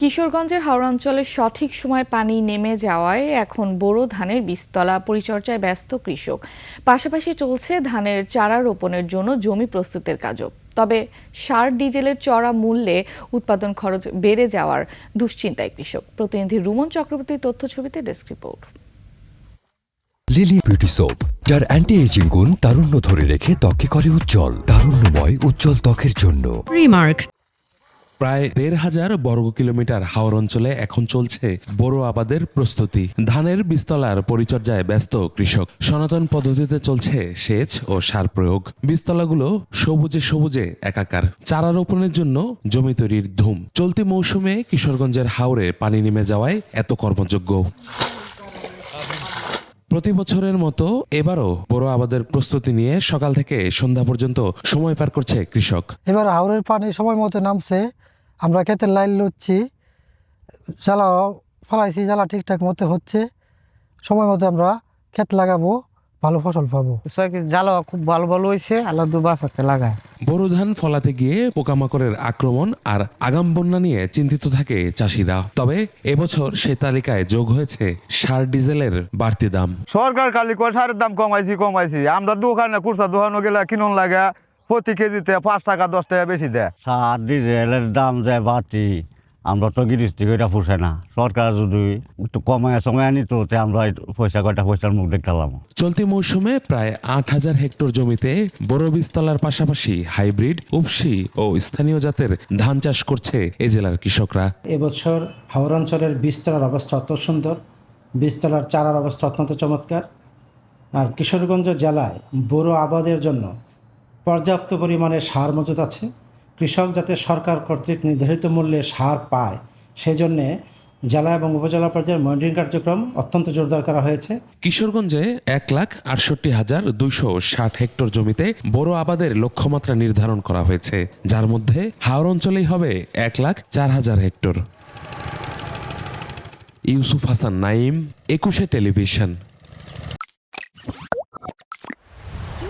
কিশোরগঞ্জের হাওড়াঞ্চলে সঠিক সময়ে পানি নেমে যাওয়ায় এখন বোরো ধানের বীজতলা পরিচর্যায় ব্যস্ত কৃষক। পাশাপাশি চলছে ধানের চারা রোপণের জন্য জমি প্রস্তুতের কাজও। তবে সার ডিজেলের চড়া মূল্যে উৎপাদন খরচ বেড়ে যাওয়ার দুশ্চিন্তায় কৃষক। প্রতিনিধি রুমন চক্রবর্তীর তথ্য ছবিতে desk report. Lily beauty soap, যার অ্যান্টি এজিং গুণ তারুণ্য ধরে রেখে ত্বকে করে উজ্জ্বল। তারুণ্যময় উজ্জ্বল ত্বকের জন্য রিমার্ক। প্রায় ১,৫০০ বর্গ কিলোমিটার হাওর অঞ্চলে এখন চলছে বোরো আবাদের প্রস্তুতি। ধানের বীজতলার পরিচর্যায় ব্যস্ত কৃষক। সনাতন পদ্ধতিতে চলছে সেচ ও সার প্রয়োগ। বীজতলাগুলো সবুজে সবুজে একাকার। চারা রোপণের জন্য জমি তৈরির ধুম। চলতি মৌসুমে কিশোরগঞ্জের হাওরে পানি নেমে যাওয়ায় এত কর্মযোগ্য। প্রতি বছরের মতো এবারও বোরো আবাদের প্রস্তুতি নিয়ে সকাল থেকে সন্ধ্যা পর্যন্ত সময় পার করছে কৃষক। এবার হাওরের পানি সময় মতো নামছে, আমরা ক্ষেতের লাইন লুচ্ছি, জ্বালা ফলাইছি, জ্বালা ঠিকঠাক মতো হচ্ছে, সময় মতো আমরা ক্ষেত লাগাবো, ভালো ফসল পাবো। জ্বালা খুব ভালো ভালো হয়েছে, আল্লাহ বাঁচাতে লাগায়। বোরো ধান ফলাতে গিয়ে পোকামাকড়ের আক্রমণ আর আগাম বন্যা নিয়ে চিন্তিত থাকে চাষিরা। তবে এবছর সে তালিকায় যোগ হয়েছে সার ডিজেলের বাড়তি দাম। সরকার খালি সারের দাম কমাইছি আমরা দোকানে কুরসা দোকানে গেলে কিনুন লাগে প্রতি কেজিতে 5 টাকা 10 টাকা বেশি দেয়। সার ডিজেলের দাম যায় বাড়তি, আমরা তো গৃহস্থী করে পুষে না। সরকার যদি একটু কমায় সময় আনি তো আমরা পয়সার মুখ দেখলাম। চলতি মৌসুমে প্রায় 8,000 হেক্টর জমিতে বোরো বীজতলার পাশাপাশি হাইব্রিড, উপসি ও স্থানীয় জাতের ধান চাষ করছে এ জেলার কৃষকরা। এবছর হাওর অঞ্চলের বীজতলার অবস্থা অত্যন্ত সুন্দর, বীজতলার চারার অবস্থা অত্যন্ত চমৎকার। আর কিশোরগঞ্জ জেলায় বোরো আবাদের জন্য পর্যাপ্ত পরিমাণে সার মজুদ আছে। কৃষক যাতে সরকার কর্তৃক নির্ধারিত মূল্যে সার পায়, সেজন্যে জেলা এবং উপজেলা পর্যায়ের মনিটরিং কার্যক্রম অত্যন্ত জোরদার করা হয়েছে। কিশোরগঞ্জে 1,68,260 হেক্টর জমিতে বোরো আবাদের লক্ষ্যমাত্রা নির্ধারণ করা হয়েছে, যার মধ্যে হাওর অঞ্চলেই হবে 1,04,000 হেক্টর। ইউসুফ হাসান নাইম, 21 টেলিভিশন।